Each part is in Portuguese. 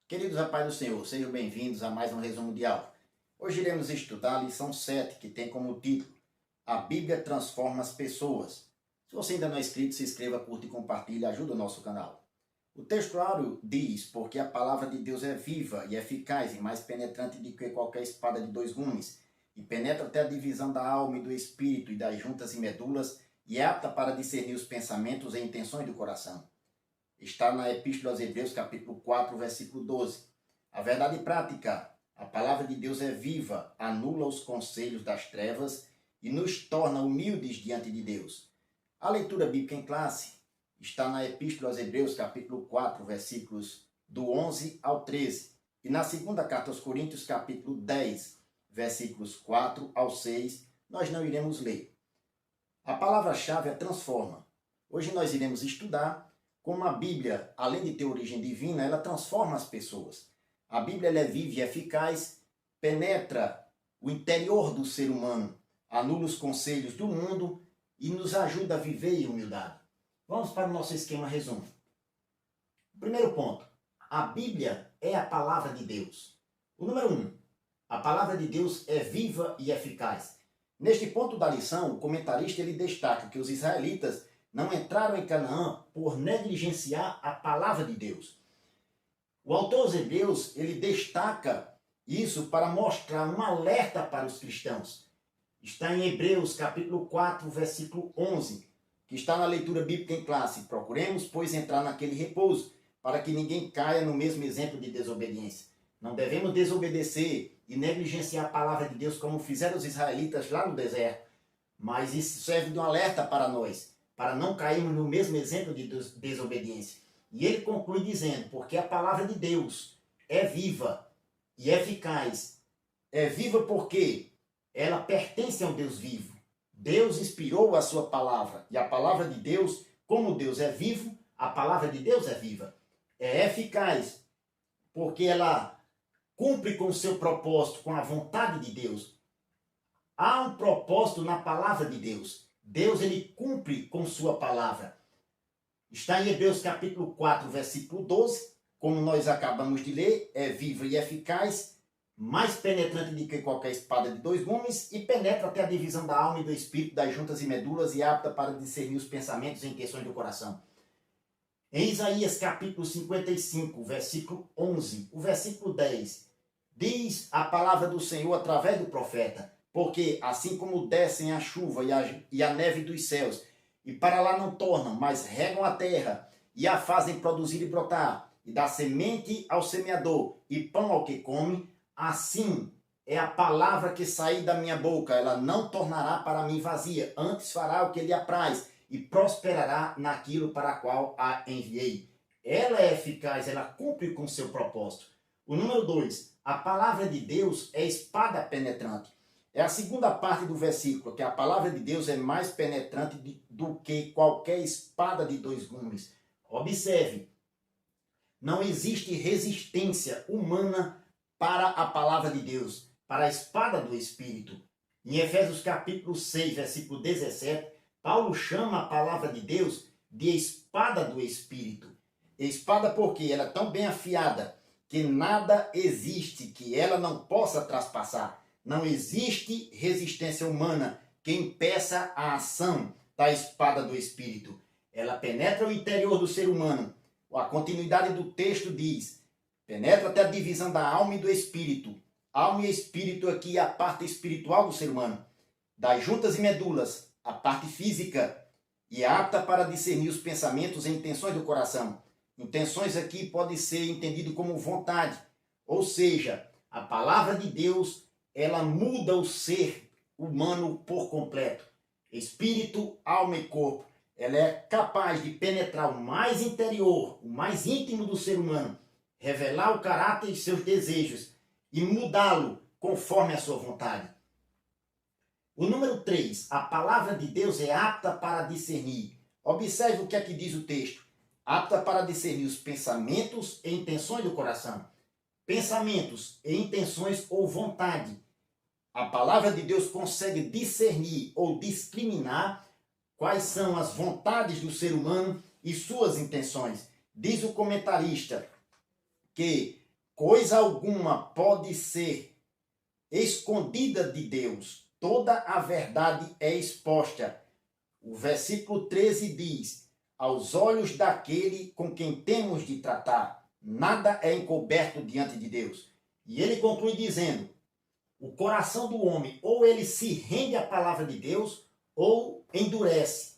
Queridos a paz do Senhor, sejam bem-vindos a mais um resumo de aula. Hoje iremos estudar a lição 7, que tem como título A Bíblia Transforma as Pessoas. Se você ainda não é inscrito, se inscreva, curta e compartilhe, ajuda o nosso canal. O textuário diz, porque a palavra de Deus é viva e eficaz e mais penetrante do que qualquer espada de dois gumes, e penetra até a divisão da alma e do espírito e das juntas e medulas, e é apta para discernir os pensamentos e intenções do coração. Está na Epístola aos Hebreus, capítulo 4, versículo 12. A verdade prática, a palavra de Deus é viva, anula os conselhos das trevas e nos torna humildes diante de Deus. A leitura bíblica em classe está na Epístola aos Hebreus, capítulo 4, versículos do 11 ao 13. E na segunda carta aos Coríntios, capítulo 10, versículos 4 ao 6, nós não iremos ler. A palavra-chave é transforma. Hoje nós iremos estudar como a Bíblia, além de ter origem divina, ela transforma as pessoas. A Bíblia ela é viva e eficaz, penetra o interior do ser humano, anula os conselhos do mundo e nos ajuda a viver em humildade. Vamos para o nosso esquema resumo. Primeiro ponto, a Bíblia é a palavra de Deus. O número 1, a palavra de Deus é viva e eficaz. Neste ponto da lição, o comentarista ele destaca que os israelitas não entraram em Canaã por negligenciar a palavra de Deus. O autor aos Hebreus, ele destaca isso para mostrar um alerta para os cristãos. Está em Hebreus, capítulo 4, versículo 11, que está na leitura bíblica em classe. Procuremos, pois, entrar naquele repouso, para que ninguém caia no mesmo exemplo de desobediência. Não devemos desobedecer e negligenciar a palavra de Deus como fizeram os israelitas lá no deserto. Mas isso serve de um alerta para nós, para não cairmos no mesmo exemplo de desobediência. E ele conclui dizendo, porque a palavra de Deus é viva e eficaz. É viva porque ela pertence ao Deus vivo. Deus inspirou a sua palavra. E a palavra de Deus, como Deus é vivo, a palavra de Deus é viva. É eficaz porque ela cumpre com o seu propósito, com a vontade de Deus. Há um propósito na palavra de Deus. Deus ele cumpre com sua palavra. Está em Hebreus capítulo 4, versículo 12, como nós acabamos de ler, é viva e eficaz, mais penetrante do que qualquer espada de dois gumes e penetra até a divisão da alma e do espírito, das juntas e medulas e apta para discernir os pensamentos e intenções do coração. Em Isaías capítulo 55, versículo 11, o versículo 10, diz a palavra do Senhor através do profeta, porque assim como descem a chuva e a neve dos céus, e para lá não tornam, mas regam a terra, e a fazem produzir e brotar, e dá semente ao semeador, e pão ao que come, assim é a palavra que sair da minha boca, ela não tornará para mim vazia, antes fará o que lhe apraz, e prosperará naquilo para a qual a enviei. Ela é eficaz, ela cumpre com seu propósito. O número 2, a palavra de Deus é espada penetrante. É a segunda parte do versículo, que a palavra de Deus é mais penetrante do que qualquer espada de dois gumes. Observe, não existe resistência humana para a palavra de Deus, para a espada do Espírito. Em Efésios capítulo 6, versículo 17, Paulo chama a palavra de Deus de espada do Espírito. Espada porque ela é tão bem afiada que nada existe que ela não possa traspassar. Não existe resistência humana que impeça a ação da espada do Espírito. Ela penetra o interior do ser humano. A continuidade do texto diz, penetra até a divisão da alma e do espírito. Alma e espírito aqui é a parte espiritual do ser humano. Das juntas e medulas, a parte física. E é apta para discernir os pensamentos e intenções do coração. Intenções aqui podem ser entendido como vontade. Ou seja, a palavra de Deus ela muda o ser humano por completo. Espírito, alma e corpo. Ela é capaz de penetrar o mais interior, o mais íntimo do ser humano, revelar o caráter e seus desejos e mudá-lo conforme a sua vontade. O número 3, a palavra de Deus é apta para discernir. Observe o que aqui diz o texto. Apta para discernir os pensamentos e intenções do coração. Pensamentos e intenções ou vontade. A palavra de Deus consegue discernir ou discriminar quais são as vontades do ser humano e suas intenções. Diz o comentarista que coisa alguma pode ser escondida de Deus. Toda a verdade é exposta. O versículo 13 diz: aos olhos daquele com quem temos de tratar, nada é encoberto diante de Deus. E ele conclui dizendo: o coração do homem, ou ele se rende à palavra de Deus, ou endurece.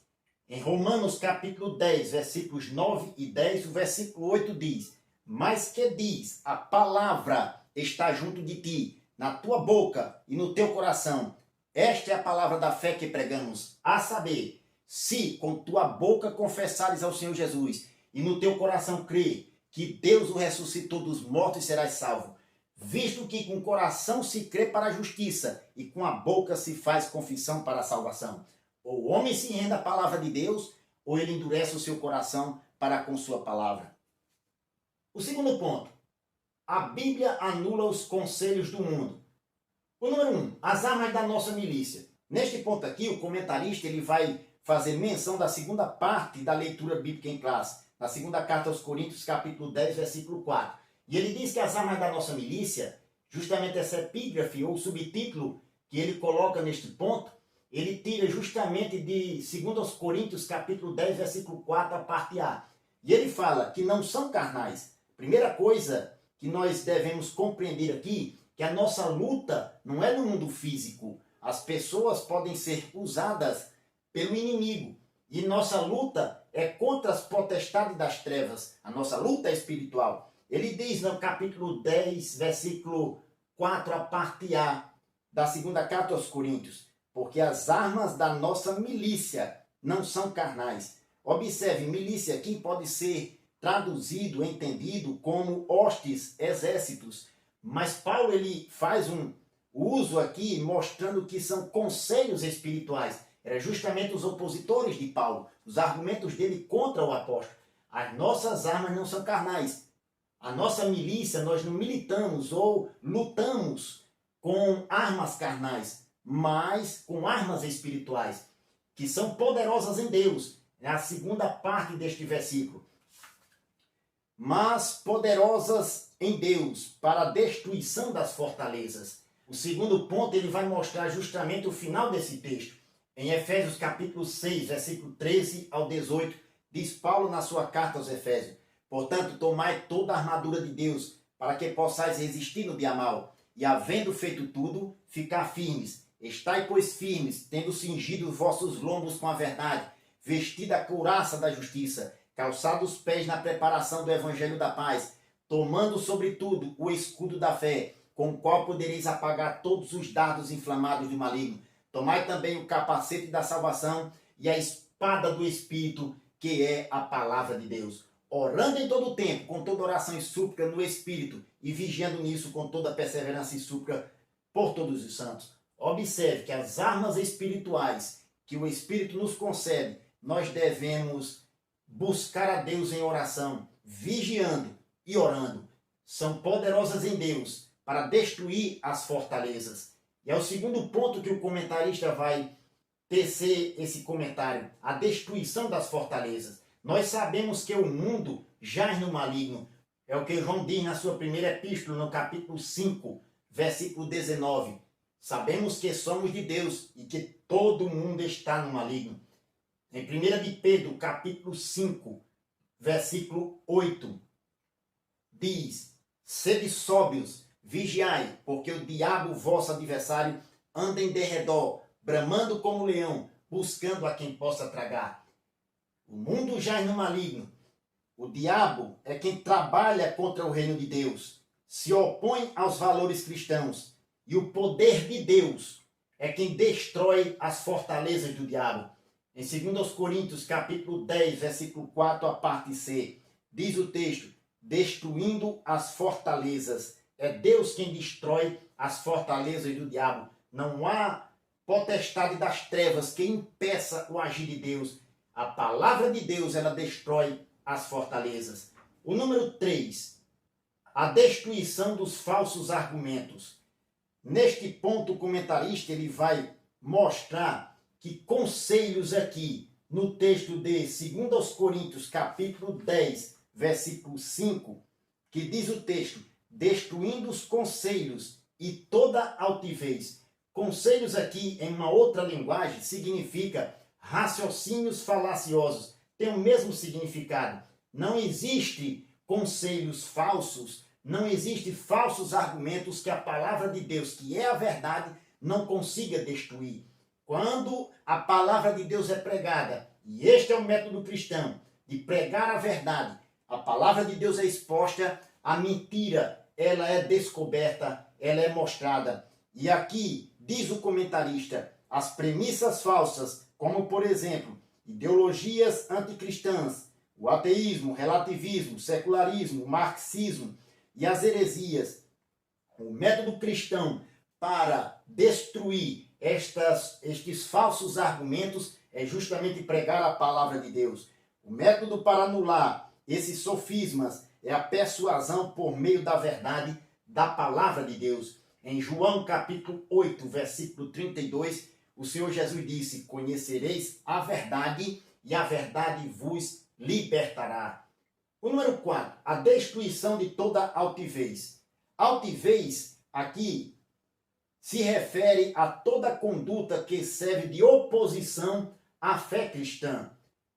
Em Romanos capítulo 10, versículos 9 e 10, o versículo 8 diz: mas que diz, a palavra está junto de ti, na tua boca e no teu coração. Esta é a palavra da fé que pregamos, a saber, se com tua boca confessares ao Senhor Jesus e no teu coração crer que Deus o ressuscitou dos mortos, serás salvo. Visto que com o coração se crê para a justiça e com a boca se faz confissão para a salvação. Ou o homem se rende à palavra de Deus, ou ele endurece o seu coração para com sua palavra. O segundo ponto: a Bíblia anula os conselhos do mundo. O número 1, as armas da nossa milícia. Neste ponto aqui, o comentarista ele vai fazer menção da segunda parte da leitura bíblica em classe, na segunda carta aos Coríntios, capítulo 10, versículo 4. E ele diz que as armas da nossa milícia, justamente essa epígrafe ou subtítulo que ele coloca neste ponto, ele tira justamente de 2 Coríntios, capítulo 10, versículo 4, a parte A. E ele fala que não são carnais. Primeira coisa que nós devemos compreender aqui, que a nossa luta não é no mundo físico. As pessoas podem ser usadas pelo inimigo. E nossa luta é contra as potestades das trevas. A nossa luta é espiritual. Ele diz no capítulo 10, versículo 4, a parte A, da segunda carta aos Coríntios: porque as armas da nossa milícia não são carnais. Observe, milícia aqui pode ser traduzido, entendido como hostes, exércitos. Mas Paulo ele faz um uso aqui mostrando que são conselhos espirituais. Era justamente os opositores de Paulo, os argumentos dele contra o apóstolo. As nossas armas não são carnais. A nossa milícia, nós não militamos ou lutamos com armas carnais, mas com armas espirituais, que são poderosas em Deus. É a segunda parte deste versículo. Mas poderosas em Deus para a destruição das fortalezas. O segundo ponto ele vai mostrar justamente o final desse texto. Em Efésios capítulo 6, versículo 13 ao 18, diz Paulo na sua carta aos Efésios: portanto, tomai toda a armadura de Deus, para que possais resistir no dia mau, e havendo feito tudo, ficar firmes. Estai, pois, firmes, tendo cingido os vossos lombos com a verdade, vestida a couraça da justiça, calçados os pés na preparação do evangelho da paz, tomando sobretudo o escudo da fé, com o qual podereis apagar todos os dardos inflamados do maligno. Tomai também o capacete da salvação e a espada do Espírito, que é a palavra de Deus. Orando em todo o tempo, com toda oração e súplica no Espírito, e vigiando nisso com toda perseverança e súplica por todos os santos. Observe que as armas espirituais que o Espírito nos concede, nós devemos buscar a Deus em oração, vigiando e orando. São poderosas em Deus para destruir as fortalezas. E é o segundo ponto que o comentarista vai tecer esse comentário: a destruição das fortalezas. Nós sabemos que o mundo jaz no maligno. É o que João diz na sua primeira epístola, no capítulo 5, versículo 19. Sabemos que somos de Deus e que todo mundo está no maligno. Em 1 de Pedro, capítulo 5, versículo 8, diz: sede sóbrios, vigiai, porque o diabo, vosso adversário, anda em derredor, bramando como leão, buscando a quem possa tragar. O mundo jaz no maligno. O diabo é quem trabalha contra o reino de Deus, se opõe aos valores cristãos. E o poder de Deus é quem destrói as fortalezas do diabo. Em 2 Coríntios, capítulo 10, versículo 4, a parte C, diz o texto: destruindo as fortalezas. É Deus quem destrói as fortalezas do diabo. Não há potestade das trevas que impeça o agir de Deus. A palavra de Deus, ela destrói as fortalezas. O número 3, a destruição dos falsos argumentos. Neste ponto, o comentarista ele vai mostrar que conselhos aqui, no texto de 2 Coríntios, capítulo 10, versículo 5, que diz o texto: destruindo os conselhos e toda altivez. Conselhos aqui, em uma outra linguagem, significa raciocínios falaciosos. Tem o mesmo significado. Não existe conselhos falsos, não existe falsos argumentos que a palavra de Deus, que é a verdade, não consiga destruir. Quando a palavra de Deus é pregada, e este é o método cristão, de pregar a verdade, a palavra de Deus é exposta, a mentira, ela é descoberta, ela é mostrada. E aqui, diz o comentarista, as premissas falsas, como por exemplo, ideologias anticristãs, o ateísmo, o relativismo, o secularismo, o marxismo e as heresias, o método cristão para destruir estes falsos argumentos é justamente pregar a palavra de Deus. O método para anular esses sofismas é a persuasão por meio da verdade da palavra de Deus. Em João capítulo 8, versículo 32, o Senhor Jesus disse: conhecereis a verdade e a verdade vos libertará. O número 4, a destruição de toda altivez. Altivez aqui se refere a toda conduta que serve de oposição à fé cristã.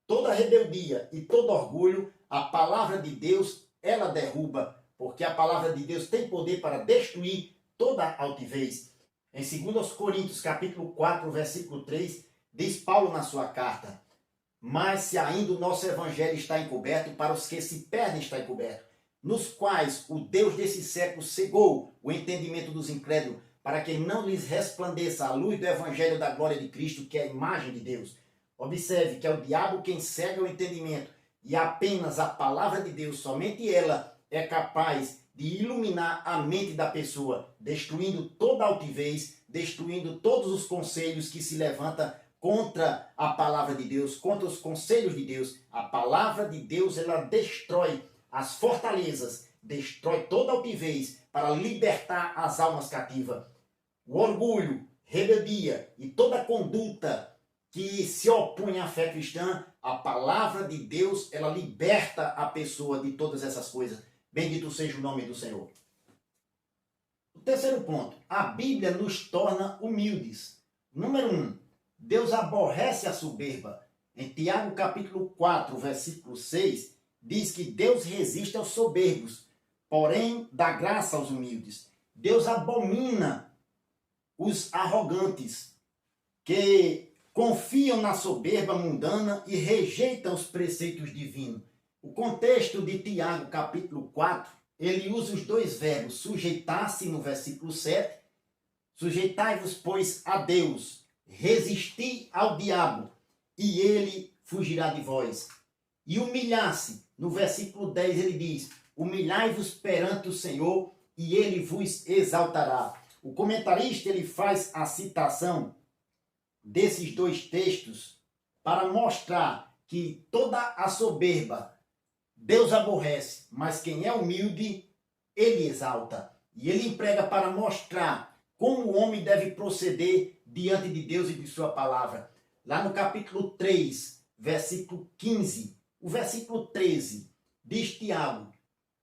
Toda rebeldia e todo orgulho, a palavra de Deus, ela derruba, porque a palavra de Deus tem poder para destruir toda altivez. Em 2 Coríntios, capítulo 4, versículo 3, diz Paulo na sua carta: mas se ainda o nosso evangelho está encoberto, para os que se perdem está encoberto, nos quais o Deus desse século cegou o entendimento dos incrédulos, para que não lhes resplandeça a luz do evangelho da glória de Cristo, que é a imagem de Deus. Observe que é o diabo quem cega o entendimento, e apenas a palavra de Deus, somente ela, é capaz de iluminar a mente da pessoa, destruindo toda altivez, destruindo todos os conselhos que se levantam contra a palavra de Deus, contra os conselhos de Deus. A palavra de Deus, ela destrói as fortalezas, destrói toda altivez para libertar as almas cativas. O orgulho, rebeldia e toda conduta que se opõe à fé cristã, a palavra de Deus, ela liberta a pessoa de todas essas coisas. Bendito seja o nome do Senhor. O terceiro ponto, a Bíblia nos torna humildes. Número 1, Deus aborrece a soberba. Em Tiago capítulo 4, versículo 6, diz que Deus resiste aos soberbos, porém dá graça aos humildes. Deus abomina os arrogantes, que confiam na soberba mundana e rejeitam os preceitos divinos. O contexto de Tiago, capítulo 4, ele usa os dois verbos, sujeitar-se no versículo 7, sujeitai-vos, pois, a Deus, resisti ao diabo, e ele fugirá de vós. E humilhar-se, no versículo 10, ele diz, humilhai-vos perante o Senhor, e ele vos exaltará. O comentarista, ele faz a citação desses dois textos para mostrar que toda a soberba Deus aborrece, mas quem é humilde, ele exalta. E ele emprega para mostrar como o homem deve proceder diante de Deus e de sua palavra. Lá no capítulo 3, versículo 15, o versículo 13, diz Tiago,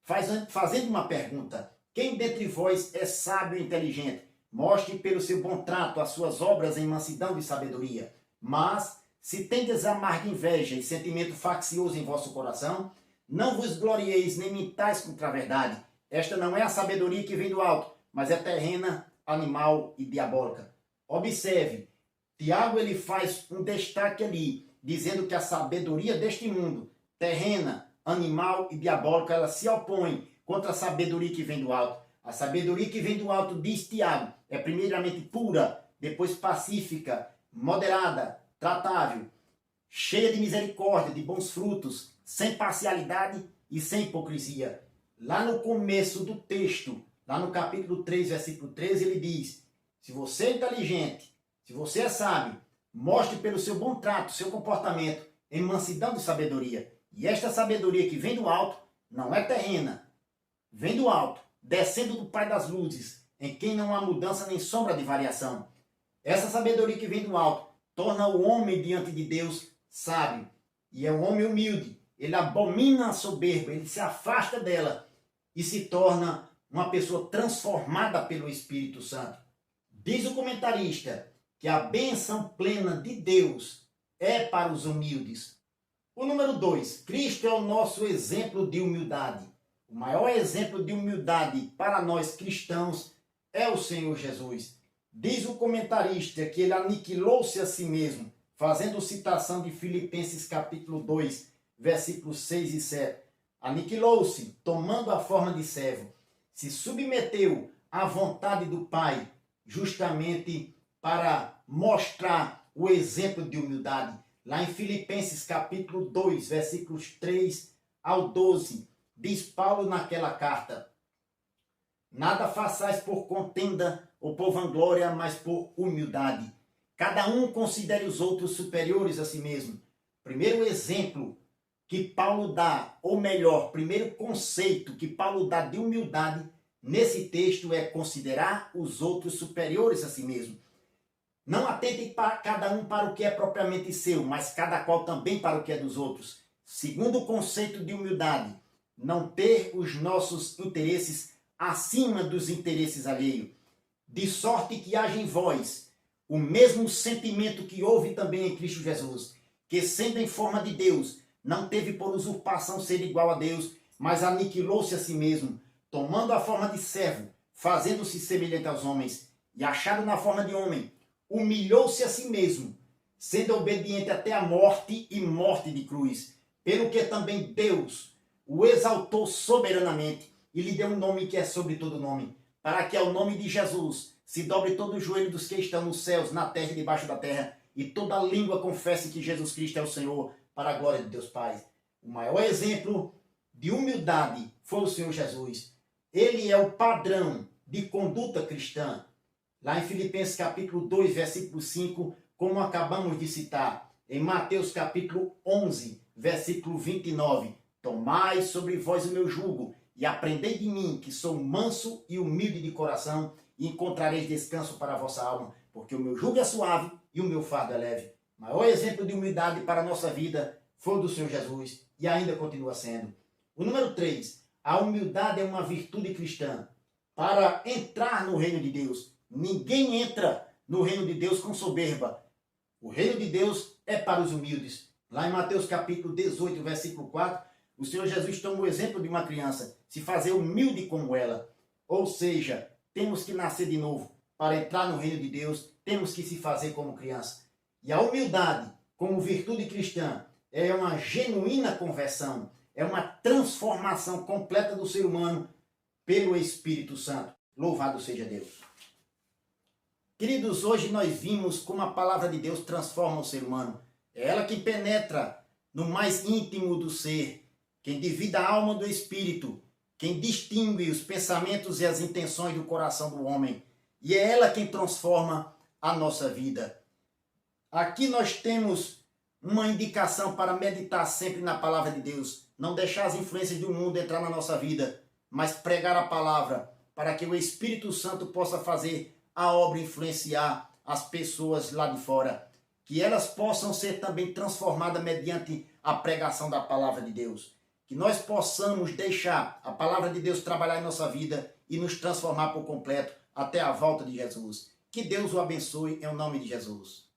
fazendo uma pergunta: quem dentre vós é sábio e inteligente? Mostre pelo seu bom trato as suas obras em mansidão e sabedoria. Mas, se tendes amarga inveja e sentimento faccioso em vosso coração, não vos glorieis nem mintais contra a verdade. Esta não é a sabedoria que vem do alto, mas é terrena, animal e diabólica. Observe, Tiago ele faz um destaque ali, dizendo que a sabedoria deste mundo, terrena, animal e diabólica, ela se opõe contra a sabedoria que vem do alto. A sabedoria que vem do alto, diz Tiago, é primeiramente pura, depois pacífica, moderada, tratável, cheia de misericórdia, de bons frutos, sem parcialidade e sem hipocrisia. Lá no começo do texto, lá no capítulo 3, versículo 13, ele diz: se você é inteligente, se você é sábio, mostre pelo seu bom trato, seu comportamento, em mansidão de sabedoria. E esta sabedoria que vem do alto, não é terrena, vem do alto, descendo do Pai das luzes, em quem não há mudança nem sombra de variação. Essa sabedoria que vem do alto torna o homem diante de Deus sábio. E é um homem humilde. Ele abomina a soberba, ele se afasta dela e se torna uma pessoa transformada pelo Espírito Santo. Diz o comentarista que a bênção plena de Deus é para os humildes. O número 2, Cristo é o nosso exemplo de humildade. O maior exemplo de humildade para nós cristãos é o Senhor Jesus. Diz o comentarista que ele aniquilou-se a si mesmo, fazendo citação de Filipenses capítulo 2, versículos 6 e 7. Aniquilou-se, tomando a forma de servo, se submeteu à vontade do Pai, justamente para mostrar o exemplo de humildade. Lá em Filipenses capítulo 2, versículos 3 ao 12, diz Paulo naquela carta: nada façais por contenda ou por vanglória, mas por humildade. Cada um considere os outros superiores a si mesmo. Primeiro exemplo que Paulo dá, ou melhor, primeiro conceito que Paulo dá de humildade nesse texto é considerar os outros superiores a si mesmo. Não atente para cada um para o que é propriamente seu, mas cada qual também para o que é dos outros. Segundo o conceito de humildade, não ter os nossos interesses acima dos interesses alheios, de sorte que haja em vós o mesmo sentimento que houve também em Cristo Jesus, que sendo em forma de Deus, não teve por usurpação ser igual a Deus, mas aniquilou-se a si mesmo, tomando a forma de servo, fazendo-se semelhante aos homens, e achado na forma de homem, humilhou-se a si mesmo, sendo obediente até a morte e morte de cruz, pelo que também Deus o exaltou soberanamente e lhe deu um nome que é sobre todo nome, para que ao nome de Jesus se dobre todo o joelho dos que estão nos céus, na terra e debaixo da terra, e toda língua confesse que Jesus Cristo é o Senhor, para a glória de Deus Pai. O maior exemplo de humildade foi o Senhor Jesus. Ele é o padrão de conduta cristã. Lá em Filipenses capítulo 2, versículo 5, como acabamos de citar. Em Mateus capítulo 11, versículo 29. Tomai sobre vós o meu jugo e aprendei de mim, que sou manso e humilde de coração, e encontrareis descanso para a vossa alma, porque o meu jugo é suave e o meu fardo é leve. O maior exemplo de humildade para a nossa vida foi o do Senhor Jesus e ainda continua sendo. O número 3, a humildade é uma virtude cristã. Para entrar no reino de Deus, ninguém entra no reino de Deus com soberba. O reino de Deus é para os humildes. Lá em Mateus capítulo 18, versículo 4, o Senhor Jesus toma o exemplo de uma criança, se fazer humilde como ela. Ou seja, temos que nascer de novo. Para entrar no reino de Deus, temos que se fazer como criança. E a humildade, como virtude cristã, é uma genuína conversão, é uma transformação completa do ser humano pelo Espírito Santo. Louvado seja Deus. Queridos, hoje nós vimos como a palavra de Deus transforma o ser humano. É ela que penetra no mais íntimo do ser, quem divide a alma do espírito, quem distingue os pensamentos e as intenções do coração do homem. E é ela quem transforma a nossa vida. Aqui nós temos uma indicação para meditar sempre na palavra de Deus. Não deixar as influências do mundo entrar na nossa vida, mas pregar a palavra para que o Espírito Santo possa fazer a obra influenciar as pessoas lá de fora. Que elas possam ser também transformadas mediante a pregação da palavra de Deus. Que nós possamos deixar a palavra de Deus trabalhar em nossa vida e nos transformar por completo até a volta de Jesus. Que Deus o abençoe em nome de Jesus.